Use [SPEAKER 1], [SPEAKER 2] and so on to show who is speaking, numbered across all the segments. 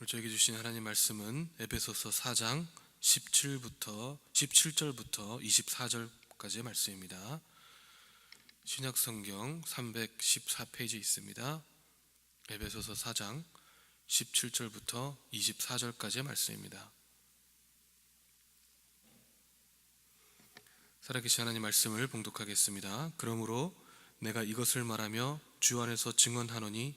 [SPEAKER 1] 저에게 주신 하나님 말씀은 에베소서 4장 17절부터 24절까지의 말씀입니다. 신약성경 314페이지에 있습니다. 에베소서 4장 17절부터 24절까지의 말씀입니다. 살아계신 하나님 말씀을 봉독하겠습니다. 그러므로 내가 이것을 말하며 주 안에서 증언하노니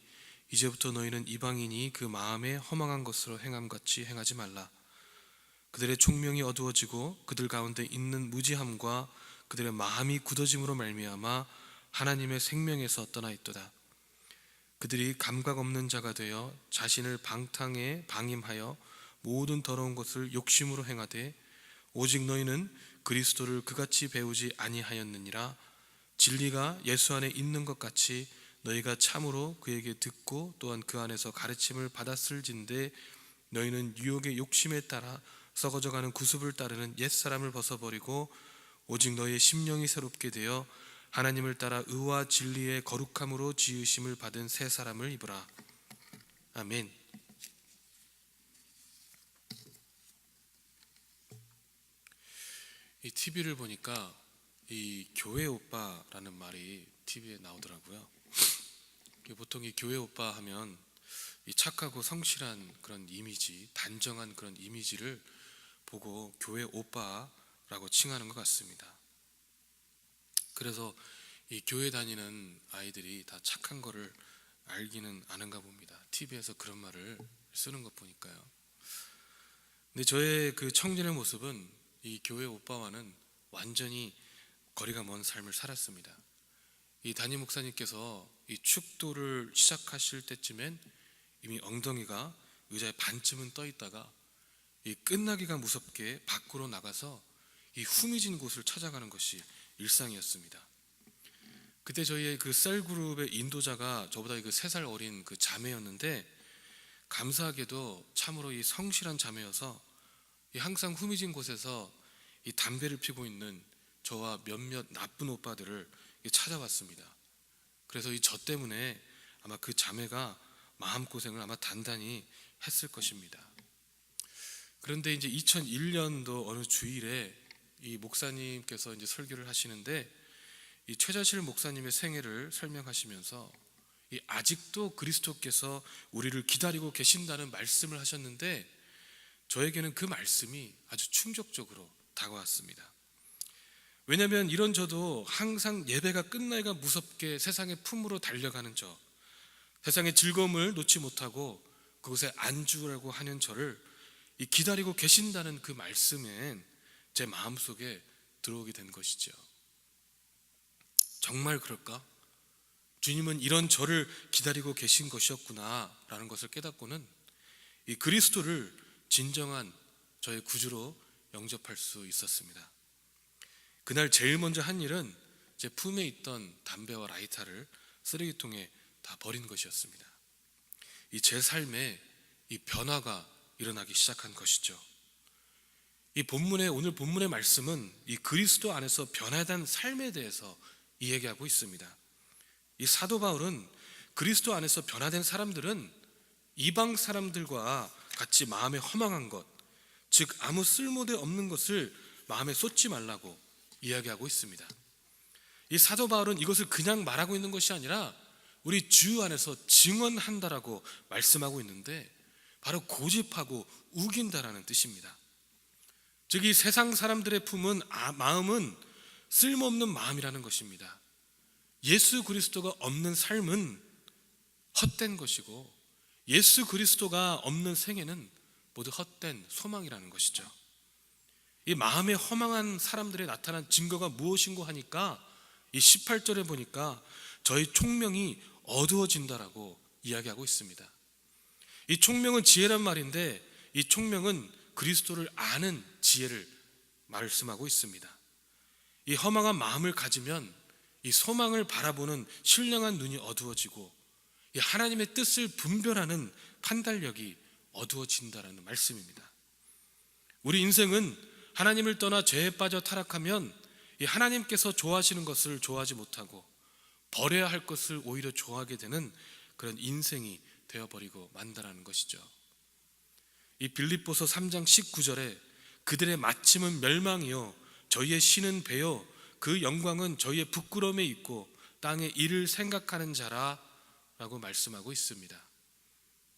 [SPEAKER 1] 이제부터 너희는 이방인이 그 마음에 허망한 것으로 행함같이 행하지 말라. 그들의 총명이 어두워지고 그들 가운데 있는 무지함과 그들의 마음이 굳어짐으로 말미암아 하나님의 생명에서 떠나 있도다. 그들이 감각 없는 자가 되어 자신을 방탕에 방임하여 모든 더러운 것을 욕심으로 행하되 오직 너희는 그리스도를 그같이 배우지 아니하였느니라. 진리가 예수 안에 있는 것 같이 너희가 참으로 그에게 듣고 또한 그 안에서 가르침을 받았을진데 너희는 유혹의 욕심에 따라 썩어져가는 구습을 따르는 옛사람을 벗어버리고 오직 너희의 심령이 새롭게 되어 하나님을 따라 의와 진리의 거룩함으로 지으심을 받은 새 사람을 입으라. 아멘. 이 TV를 보니까 이 교회 오빠라는 말이 TV에 나오더라고요. 보통 이 교회 오빠 하면 이 착하고 성실한 그런 이미지, 단정한 그런 이미지를 보고 교회 오빠라고 칭하는 것 같습니다. 그래서 이 교회 다니는 아이들이 다 착한 거를 알기는 아는가 봅니다. TV에서 그런 말을 쓰는 것 보니까요. 근데 저의 그 청년의 모습은 이 교회 오빠와는 완전히 거리가 먼 삶을 살았습니다. 이 담임 목사님께서 이 축도를 시작하실 때쯤엔 이미 엉덩이가 의자에 반쯤은 떠 있다가 이 끝나기가 무섭게 밖으로 나가서 이 후미진 곳을 찾아가는 것이 일상이었습니다. 그때 저희의 그 셀그룹의 인도자가 저보다 그 3살 어린 그 자매였는데 감사하게도 참으로 이 성실한 자매여서 이 항상 후미진 곳에서 이 담배를 피고 있는 저와 몇몇 나쁜 오빠들을 찾아왔습니다. 그래서 이 저 때문에 아마 그 자매가 마음고생을 아마 단단히 했을 것입니다. 그런데 이제 2001년도 어느 주일에 이 목사님께서 이제 설교를 하시는데 이 최자실 목사님의 생애를 설명하시면서 이 아직도 그리스도께서 우리를 기다리고 계신다는 말씀을 하셨는데 저에게는 그 말씀이 아주 충격적으로 다가왔습니다. 왜냐하면 이런 저도 항상 예배가 끝나기가 무섭게 세상의 품으로 달려가는 저, 세상의 즐거움을 놓지 못하고 그곳에 안주라고 하는 저를 이 기다리고 계신다는 그 말씀엔 제 마음속에 들어오게 된 것이죠. 정말 그럴까? 주님은 이런 저를 기다리고 계신 것이었구나 라는 것을 깨닫고는 이 그리스도를 진정한 저의 구주로 영접할 수 있었습니다. 그날 제일 먼저 한 일은 제 품에 있던 담배와 라이터를 쓰레기통에 다 버린 것이었습니다. 이 제 삶에 이 변화가 일어나기 시작한 것이죠. 오늘 본문의 말씀은 이 그리스도 안에서 변화된 삶에 대해서 이야기하고 있습니다. 이 사도 바울은 그리스도 안에서 변화된 사람들은 이방 사람들과 같이 마음에 허망한 것, 즉 아무 쓸모도 없는 것을 마음에 쏟지 말라고 이야기하고 있습니다. 이 사도 바울은 이것을 그냥 말하고 있는 것이 아니라 우리 주 안에서 증언한다라고 말씀하고 있는데 바로 고집하고 우긴다라는 뜻입니다. 즉 이 세상 사람들의 마음은 쓸모없는 마음이라는 것입니다. 예수 그리스도가 없는 삶은 헛된 것이고 예수 그리스도가 없는 생애는 모두 헛된 소망이라는 것이죠. 이 마음에 허망한 사람들의 나타난 증거가 무엇인고 하니까 이 18절에 보니까 저희 총명이 어두워진다라고 이야기하고 있습니다. 이 총명은 지혜란 말인데 이 총명은 그리스도를 아는 지혜를 말씀하고 있습니다. 이 허망한 마음을 가지면 이 소망을 바라보는 신령한 눈이 어두워지고 이 하나님의 뜻을 분별하는 판단력이 어두워진다라는 말씀입니다. 우리 인생은 하나님을 떠나 죄에 빠져 타락하면 이 하나님께서 좋아하시는 것을 좋아하지 못하고 버려야 할 것을 오히려 좋아하게 되는 그런 인생이 되어버리고 만다라는 것이죠. 이 빌립보서 3장 19절에 그들의 마침은 멸망이요 저희의 신은 배요 그 영광은 저희의 부끄러움에 있고 땅의 일을 생각하는 자라라고 말씀하고 있습니다.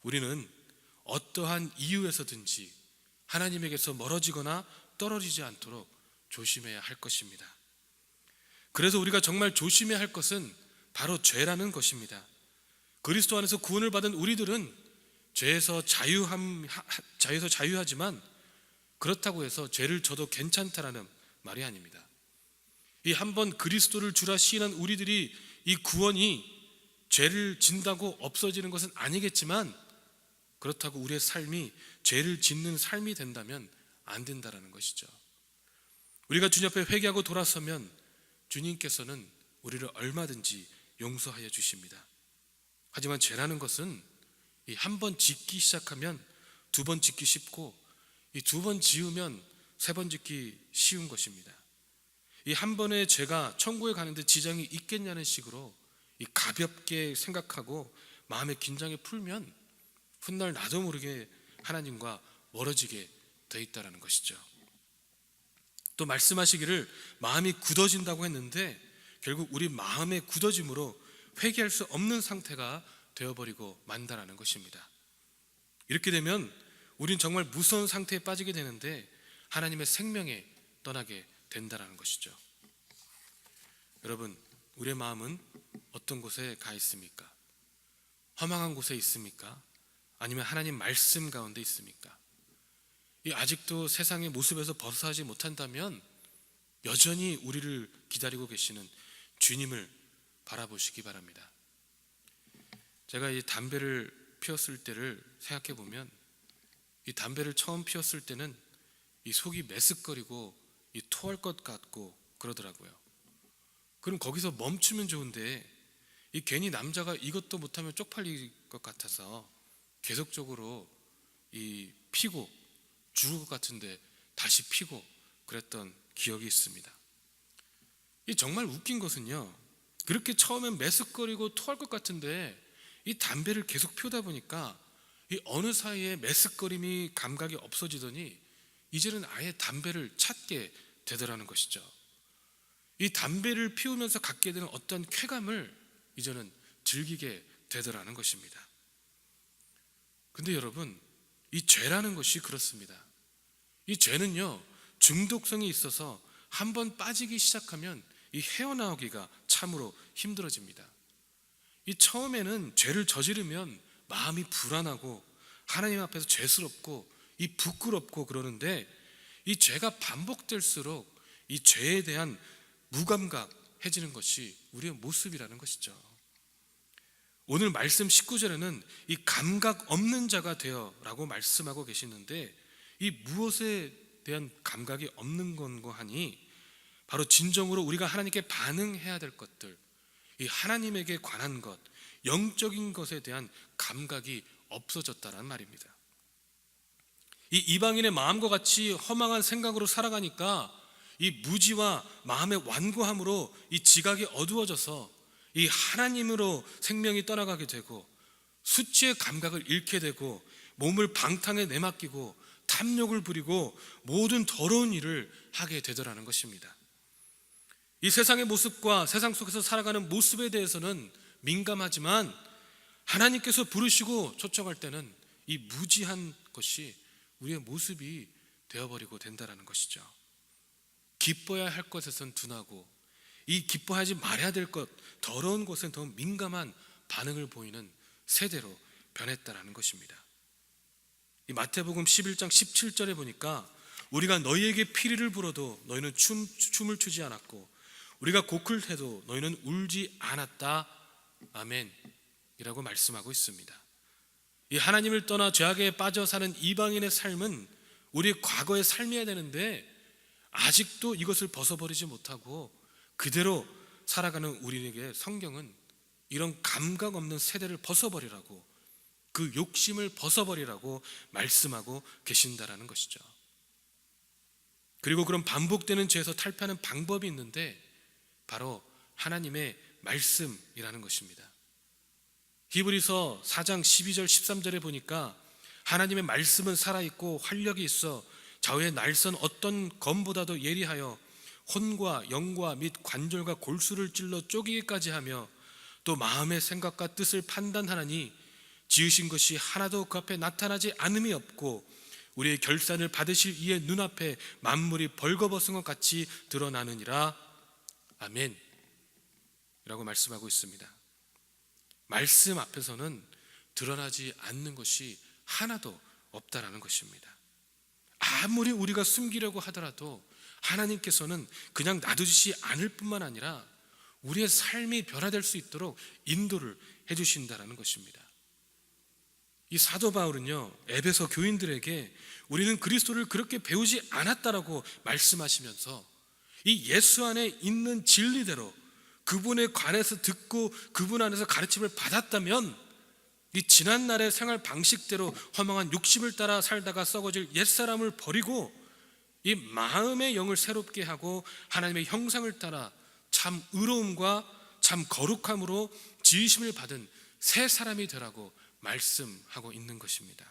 [SPEAKER 1] 우리는 어떠한 이유에서든지 하나님에게서 멀어지거나 떨어지지 않도록 조심해야 할 것입니다. 그래서 우리가 정말 조심해야 할 것은 바로 죄라는 것입니다. 그리스도 안에서 구원을 받은 우리들은 죄에서 자유하지만 그렇다고 해서 죄를 져도 괜찮다라는 말이 아닙니다. 이 한번 그리스도를 주라 시인한 우리들이 이 구원이 죄를 진다고 없어지는 것은 아니겠지만 그렇다고 우리의 삶이 죄를 짓는 삶이 된다면 안 된다라는 것이죠. 우리가 주님 앞에 회개하고 돌아서면 주님께서는 우리를 얼마든지 용서하여 주십니다. 하지만 죄라는 것은 한 번 짓기 시작하면 두 번 짓기 쉽고 이 두 번 지으면 세 번 짓기 쉬운 것입니다. 이 한 번의 죄가 천국에 가는데 지장이 있겠냐는 식으로 이 가볍게 생각하고 마음의 긴장이 풀면 훗날 나도 모르게 하나님과 멀어지게 돼 있다는 것이죠. 또 말씀하시기를 마음이 굳어진다고 했는데 결국 우리 마음의 굳어짐으로 회개할 수 없는 상태가 되어버리고 만다라는 것입니다. 이렇게 되면 우린 정말 무서운 상태에 빠지게 되는데 하나님의 생명에 떠나게 된다라는 것이죠. 여러분, 우리의 마음은 어떤 곳에 가 있습니까? 허망한 곳에 있습니까? 아니면 하나님 말씀 가운데 있습니까? 아직도 세상의 모습에서 벗어나지 못한다면 여전히 우리를 기다리고 계시는 주님을 바라보시기 바랍니다. 제가 이 담배를 피웠을 때를 생각해 보면 이 담배를 처음 피웠을 때는 이 속이 메스꺼리고 이 토할 것 같고 그러더라고요. 그럼 거기서 멈추면 좋은데 이 괜히 남자가 이것도 못하면 쪽팔릴 것 같아서 계속적으로 이 피고 죽을 것 같은데 다시 피고 그랬던 기억이 있습니다. 이 정말 웃긴 것은요, 그렇게 처음엔 메스꺼리고 토할 것 같은데 이 담배를 계속 피우다 보니까 이 어느 사이에 메스꺼림이 감각이 없어지더니 이제는 아예 담배를 찾게 되더라는 것이죠. 이 담배를 피우면서 갖게 되는 어떤 쾌감을 이제는 즐기게 되더라는 것입니다. 근데 여러분, 이 죄라는 것이 그렇습니다. 이 죄는요, 중독성이 있어서 한번 빠지기 시작하면 이 헤어나오기가 참으로 힘들어집니다. 이 처음에는 죄를 저지르면 마음이 불안하고 하나님 앞에서 죄스럽고 이 부끄럽고 그러는데 이 죄가 반복될수록 이 죄에 대한 무감각해지는 것이 우리의 모습이라는 것이죠. 오늘 말씀 19절에는 이 감각 없는 자가 되어라고 말씀하고 계시는데 이 무엇에 대한 감각이 없는 건고 하니 바로 진정으로 우리가 하나님께 반응해야 될 것들, 이 하나님에게 관한 것, 영적인 것에 대한 감각이 없어졌다는 말입니다. 이 이방인의 마음과 같이 허망한 생각으로 살아가니까 이 무지와 마음의 완고함으로 이 지각이 어두워져서 이 하나님으로 생명이 떠나가게 되고 수치의 감각을 잃게 되고 몸을 방탕에 내맡기고 탐욕을 부리고 모든 더러운 일을 하게 되더라는 것입니다. 이 세상의 모습과 세상 속에서 살아가는 모습에 대해서는 민감하지만 하나님께서 부르시고 초청할 때는 이 무지한 것이 우리의 모습이 되어버리고 된다는 것이죠. 기뻐야 할 것에선 둔하고 이 기뻐하지 말아야 될 것, 더러운 것엔 더 민감한 반응을 보이는 세대로 변했다는 것입니다. 이 마태복음 11장 17절에 보니까 우리가 너희에게 피리를 불어도 너희는 춤을 추지 않았고 우리가 곡을 해도 너희는 울지 않았다. 아멘 이라고 말씀하고 있습니다. 이 하나님을 떠나 죄악에 빠져 사는 이방인의 삶은 우리의 과거의 삶이어야 되는데 아직도 이것을 벗어버리지 못하고 그대로 살아가는 우리에게 성경은 이런 감각 없는 세대를 벗어버리라고, 그 욕심을 벗어버리라고 말씀하고 계신다라는 것이죠. 그리고 그런 반복되는 죄에서 탈피하는 방법이 있는데 바로 하나님의 말씀이라는 것입니다. 히브리서 4장 12절 13절에 보니까 하나님의 말씀은 살아있고 활력이 있어 좌우의 날선 어떤 검보다도 예리하여 혼과 영과 및 관절과 골수를 찔러 쪼개기까지 하며 또 마음의 생각과 뜻을 판단하나니 지으신 것이 하나도 그 앞에 나타나지 않음이 없고 우리의 결산을 받으실 이의 눈앞에 만물이 벌거벗은 것 같이 드러나느니라. 아멘 라고 말씀하고 있습니다. 말씀 앞에서는 드러나지 않는 것이 하나도 없다라는 것입니다. 아무리 우리가 숨기려고 하더라도 하나님께서는 그냥 놔두지 않을 뿐만 아니라 우리의 삶이 변화될 수 있도록 인도를 해주신다는 것입니다. 이 사도 바울은요, 에베소 교인들에게 우리는 그리스도를 그렇게 배우지 않았다라고 말씀하시면서 이 예수 안에 있는 진리대로 그분에 관해서 듣고 그분 안에서 가르침을 받았다면 이 지난날의 생활 방식대로 허망한 욕심을 따라 살다가 썩어질 옛사람을 버리고 이 마음의 영을 새롭게 하고 하나님의 형상을 따라 참 의로움과 참 거룩함으로 지으심을 받은 새 사람이 되라고 말씀하고 있는 것입니다.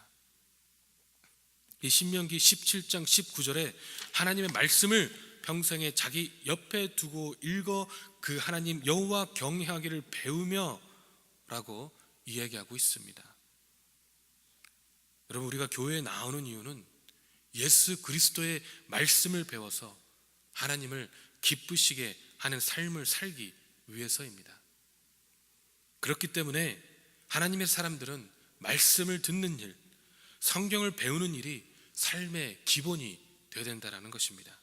[SPEAKER 1] 이 신명기 17장 19절에 하나님의 말씀을 평생에 자기 옆에 두고 읽어 그 하나님 여호와 경외하기를 배우며 라고 이야기하고 있습니다. 여러분, 우리가 교회에 나오는 이유는 예수 그리스도의 말씀을 배워서 하나님을 기쁘시게 하는 삶을 살기 위해서입니다. 그렇기 때문에 하나님의 사람들은 말씀을 듣는 일, 성경을 배우는 일이 삶의 기본이 되어야 된다는 것입니다.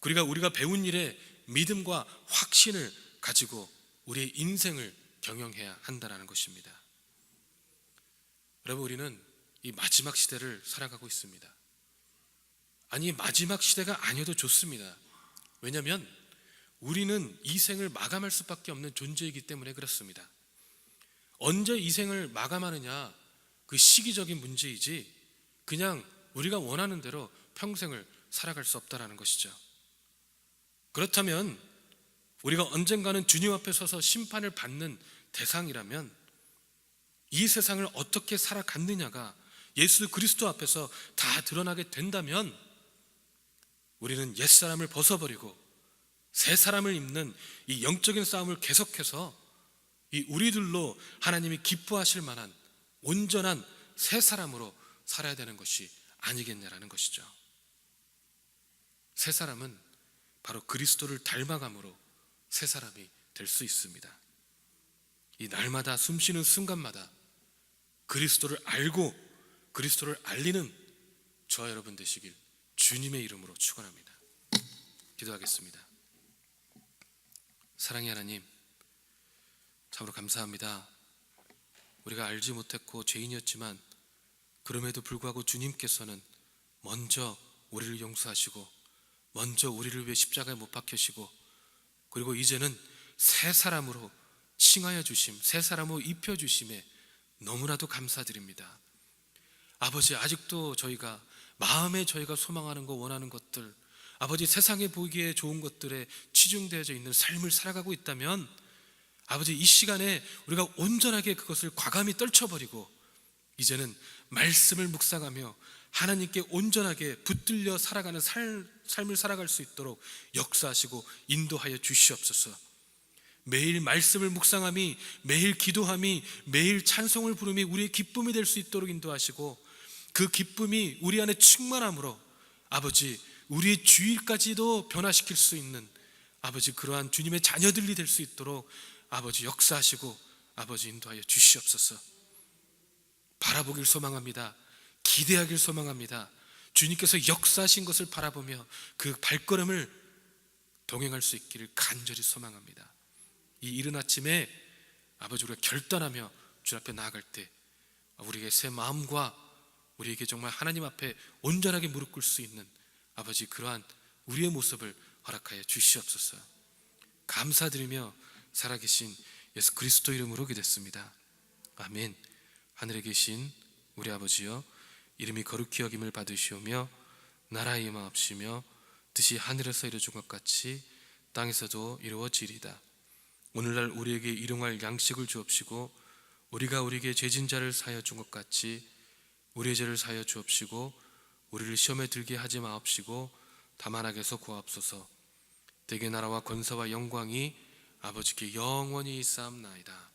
[SPEAKER 1] 우리가 배운 일에 믿음과 확신을 가지고 우리의 인생을 경영해야 한다는 것입니다. 여러분, 우리는 이 마지막 시대를 살아가고 있습니다. 아니, 마지막 시대가 아니어도 좋습니다. 왜냐하면 우리는 이 생을 마감할 수밖에 없는 존재이기 때문에 그렇습니다. 언제 이 생을 마감하느냐, 그 시기적인 문제이지 그냥 우리가 원하는 대로 평생을 살아갈 수 없다는 것이죠. 그렇다면 우리가 언젠가는 주님 앞에 서서 심판을 받는 대상이라면 이 세상을 어떻게 살아갔느냐가 예수 그리스도 앞에서 다 드러나게 된다면 우리는 옛사람을 벗어버리고 새 사람을 입는 이 영적인 싸움을 계속해서 이 우리들로 하나님이 기뻐하실 만한 온전한 새 사람으로 살아야 되는 것이 아니겠냐라는 것이죠. 새 사람은 바로 그리스도를 닮아감으로 새 사람이 될 수 있습니다. 이 날마다 숨쉬는 순간마다 그리스도를 알고 그리스도를 알리는 저와 여러분 되시길 주님의 이름으로 축원합니다. 기도하겠습니다. 사랑의 하나님, 참으로 감사합니다. 우리가 알지 못했고 죄인이었지만 그럼에도 불구하고 주님께서는 먼저 우리를 용서하시고 먼저 우리를 위해 십자가에 못 박히시고 그리고 이제는 새 사람으로 칭하여 주심, 새 사람으로 입혀 주심에 너무나도 감사드립니다. 아버지, 아직도 저희가 마음에 저희가 소망하는 것, 원하는 것들, 아버지 세상에 보기에 좋은 것들에 치중되어져 있는 삶을 살아가고 있다면 아버지, 이 시간에 우리가 온전하게 그것을 과감히 떨쳐버리고 이제는 말씀을 묵상하며 하나님께 온전하게 붙들려 살아가는 삶을 살아갈 수 있도록 역사하시고 인도하여 주시옵소서. 매일 말씀을 묵상함이, 매일 기도함이, 매일 찬송을 부름이 우리의 기쁨이 될 수 있도록 인도하시고 그 기쁨이 우리 안에 충만함으로 아버지, 우리의 주일까지도 변화시킬 수 있는 아버지, 그러한 주님의 자녀들이 될 수 있도록 아버지 역사하시고 아버지 인도하여 주시옵소서. 바라보길 소망합니다. 기대하길 소망합니다. 주님께서 역사하신 것을 바라보며 그 발걸음을 동행할 수 있기를 간절히 소망합니다. 이 이른 아침에 아버지, 우리가 결단하며 주 앞에 나아갈 때 우리에게 새 마음과 우리에게 정말 하나님 앞에 온전하게 무릎 꿇을 수 있는 아버지, 그러한 우리의 모습을 허락하여 주시옵소서. 감사드리며 살아계신 예수 그리스도 이름으로 기도했습니다. 아멘. 하늘에 계신 우리 아버지여, 이름이 거룩히 여김을 받으시오며 나라의 임하옵시며 뜻이 하늘에서 이루어진 것 같이 땅에서도 이루어지리다. 오늘날 우리에게 일용할 양식을 주옵시고 우리가 우리에게 죄진 자를 사하여 준 것 같이 우리의 죄를 사하여 주옵시고 우리를 시험에 들게 하지 마옵시고 다만 악에서 구하옵소서. 대개 나라와 권세와 영광이 아버지께 영원히 있사옵나이다.